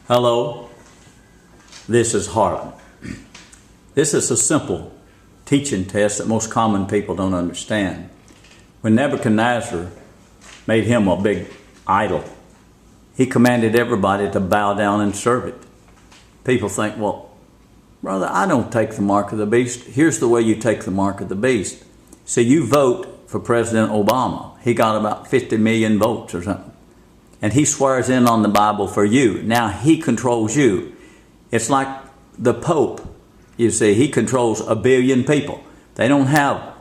Hello, this is Harlan. This is a simple teaching test that most common people don't understand. When Nebuchadnezzar made him a big idol, he commanded everybody to bow down and serve it. People think, well, brother, I don't take the mark of the beast. Here's the way you take the mark of the beast. See, you vote for President Obama. He got about 50 million votes or something. And he swears in on the Bible for you. Now he controls you. It's like the Pope, you see, he controls 1 billion people. They don't have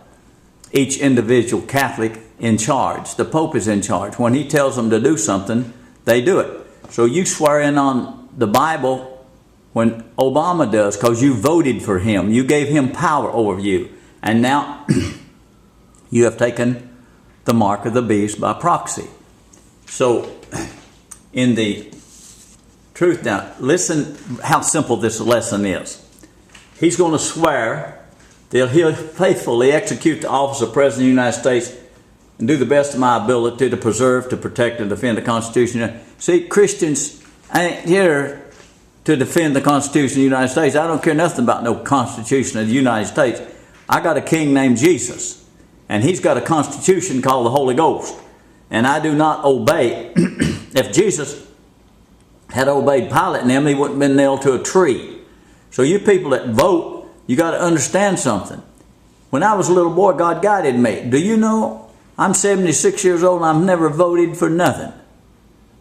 each individual Catholic in charge. The Pope is in charge. When he tells them to do something, they do it. So you swear in on the Bible when Obama does, because you voted for him. You gave him power over you. And now you have taken the mark of the beast by proxy. So in the truth, now listen how simple this lesson is. He's going to swear that he'll faithfully execute the office of President of the United States and do the best of my ability to preserve, to protect, and defend the Constitution. See, Christians ain't here to defend the Constitution of the United States. I don't care nothing about no Constitution of the United States. I got a king named Jesus, and he's got a constitution called the Holy Ghost. And I do not obey. If Jesus had obeyed Pilate and them, he wouldn't have been nailed to a tree. So you people that vote, you got to understand something. When I was a little boy, God guided me. Do you know, I'm 76 years old and I've never voted for nothing.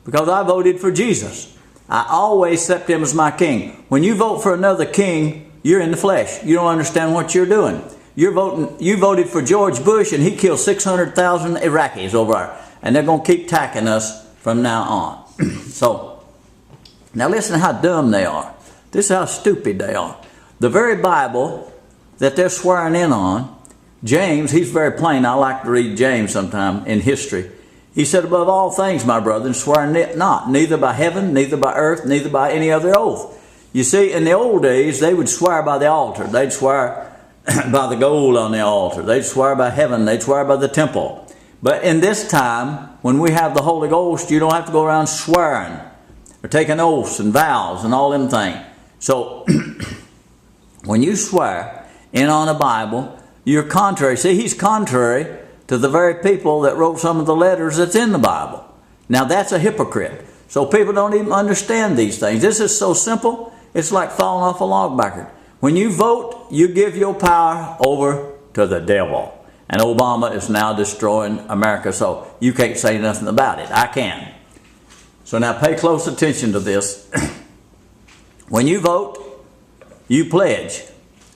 Because I voted for Jesus. I always accept him as my king. When you vote for another king, you're in the flesh. You don't understand what you're doing. You voted for George Bush and he killed 600,000 Iraqis over there. And they're going to keep attacking us from now on. So, now listen how dumb they are. This is how stupid they are. The very Bible that they're swearing in on, James, he's very plain. I like to read James sometime in history. He said, above all things, my brethren, swear not, neither by heaven, neither by earth, neither by any other oath. You see, in the old days, they would swear by the altar. They'd swear by the gold on the altar. They'd swear by heaven. They'd swear by the temple. But in this time, when we have the Holy Ghost, you don't have to go around swearing or taking oaths and vows and all them things. So, when you swear in on a Bible, you're contrary. See, he's contrary to the very people that wrote some of the letters that's in the Bible. Now, that's a hypocrite. So, people don't even understand these things. This is so simple, it's like falling off a log backward. When you vote, you give your power over to the devil. And Obama is now destroying America, so you can't say nothing about it. I can. So now pay close attention to this. When you vote, you pledge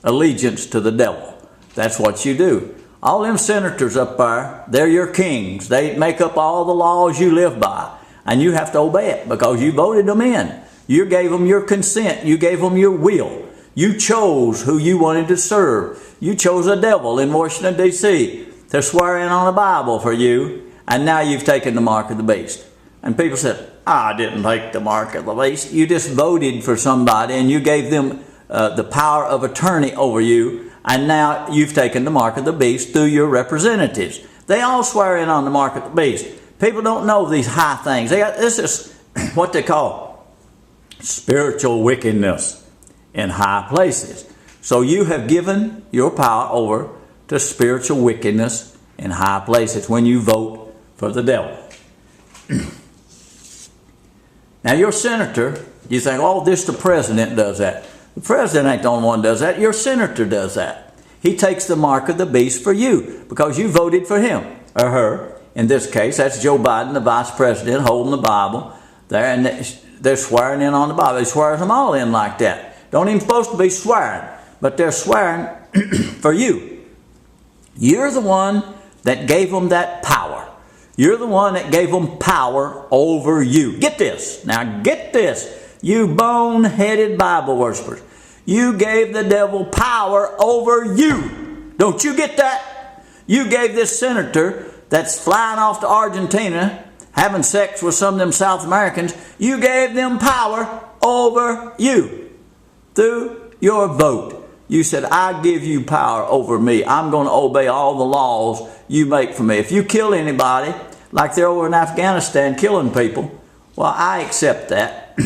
allegiance to the devil. That's what you do. All them senators up there, they're your kings. They make up all the laws you live by. And you have to obey it because you voted them in. You gave them your consent. You gave them your will. You chose who you wanted to serve. You chose a devil in Washington, D.C. to swear in on the Bible for you, and now you've taken the mark of the beast. And people said, I didn't take the mark of the beast. You just voted for somebody, and you gave them the power of attorney over you, and now you've taken the mark of the beast through your representatives. They all swear in on the mark of the beast. People don't know these high things. This is what they call spiritual wickedness in high places. So you have given your power over to spiritual wickedness in high places when you vote for the devil. Now your senator, you think, oh, the president does that. The president ain't the only one that does that. Your senator does that. He takes the mark of the beast for you because you voted for him or her. In this case, that's Joe Biden, the vice president, holding the Bible there, and they're swearing in on the Bible. They swear them all in like that. Don't even supposed to be swearing, but they're swearing for you. You're the one that gave them that power. You're the one that gave them power over you. Get this. Now get this. You bone-headed Bible worshipers. You gave the devil power over you. Don't you get that? You gave this senator that's flying off to Argentina, having sex with some of them South Americans, you gave them power over you. Through your vote, you said, I give you power over me. I'm going to obey all the laws you make for me. If you kill anybody, like they're over in Afghanistan killing people, well, I accept that.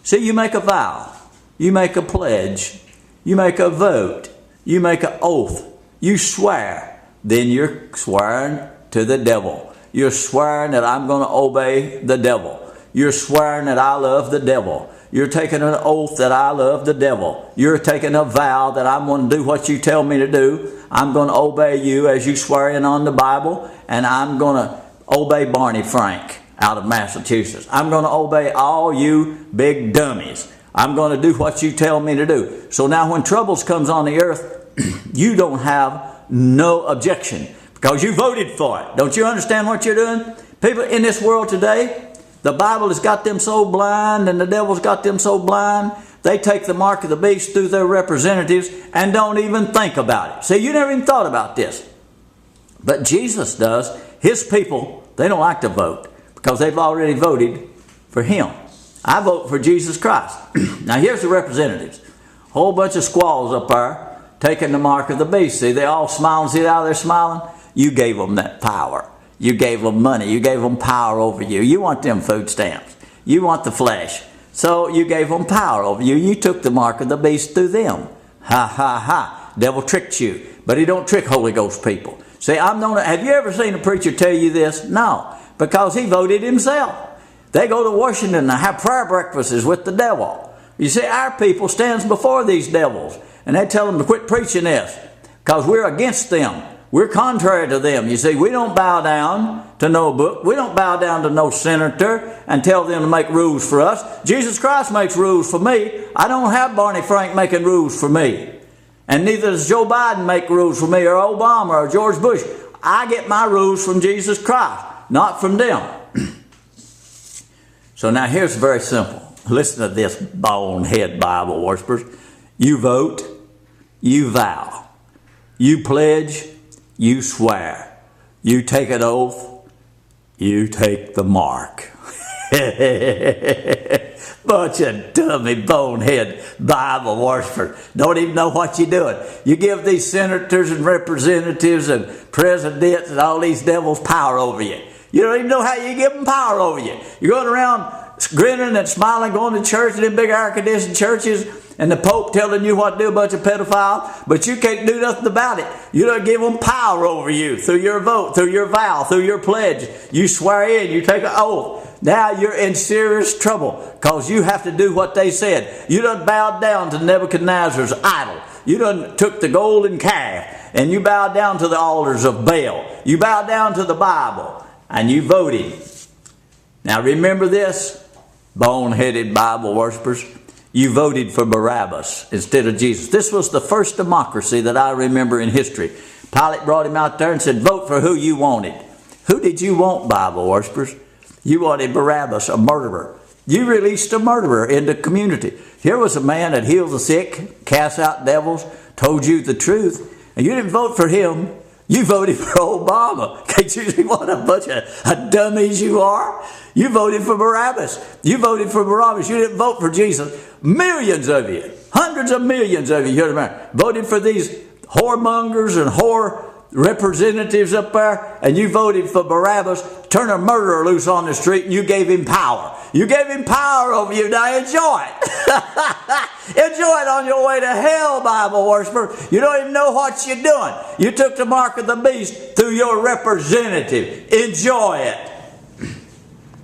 See, you make a vow, you make a pledge, you make a vote, you make an oath, you swear, then you're swearing to the devil. You're swearing that I'm going to obey the devil. You're swearing that I love the devil. You're taking an oath that I love the devil. You're taking a vow that I'm going to do what you tell me to do. I'm going to obey you as you swear in on the Bible, and I'm going to obey Barney Frank out of Massachusetts. I'm going to obey all you big dummies. I'm going to do what you tell me to do. So now when troubles comes on the earth, you don't have no objection because you voted for it. Don't you understand what you're doing? People in this world today, the Bible has got them so blind and the devil's got them so blind, they take the mark of the beast through their representatives and don't even think about it. See, you never even thought about this. But Jesus does. His people, they don't like to vote because they've already voted for him. I vote for Jesus Christ. Now here's the representatives. Whole bunch of squaws up there taking the mark of the beast. See, they all smiling. See how they're smiling? You gave them that power. You gave them money. You gave them power over you. You want them food stamps. You want the flesh. So you gave them power over you. You took the mark of the beast through them. Ha, ha, ha. Devil tricked you. But he don't trick Holy Ghost people. See, have you ever seen a preacher tell you this? No. Because he voted himself. They go to Washington and have prayer breakfasts with the devil. You see, our people stands before these devils. And they tell them to quit preaching this. Because we're against them. We're contrary to them. You see, we don't bow down to no book. We don't bow down to no senator and tell them to make rules for us. Jesus Christ makes rules for me. I don't have Barney Frank making rules for me. And neither does Joe Biden make rules for me or Obama or George Bush. I get my rules from Jesus Christ, not from them. So now here's very simple. Listen to this, bonehead Bible worshipers. You vote, you vow, you pledge, you swear, you take an oath, you take the mark. Bunch of dummy, bonehead Bible worshipers. Don't even know what you're doing. You give these senators and representatives and presidents and all these devils power over you. You don't even know how you give them power over you. You're going around grinning and smiling, going to church in them big air-conditioned churches, and the Pope telling you what to do, a bunch of pedophiles, but you can't do nothing about it. You don't give them power over you through your vote, through your vow, through your pledge. You swear in, you take an oath. Now you're in serious trouble because you have to do what they said. You done bowed down to Nebuchadnezzar's idol. You done took the golden calf and you bowed down to the altars of Baal. You bowed down to the Bible and you voted. Now remember this, boneheaded Bible worshipers. You voted for Barabbas instead of Jesus. This was the first democracy that I remember in history. Pilate brought him out there and said, vote for who you wanted. Who did you want, Bible worshipers? You wanted Barabbas, a murderer. You released a murderer in the community. Here was a man that healed the sick, cast out devils, told you the truth, and you didn't vote for him. You voted for Obama. Can't you see what a bunch of dummies you are? You voted for Barabbas. You voted for Barabbas. You didn't vote for Jesus. Millions of you, hundreds of millions of you here in America, voted for these whoremongers and whore representatives up there, and you voted for Barabbas. Turn a murderer loose on the street, and you gave him power. You gave him power over you. Now enjoy it. Enjoy it on your way to hell, Bible worshiper. You don't even know what you're doing. You took the mark of the beast through your representative. Enjoy it.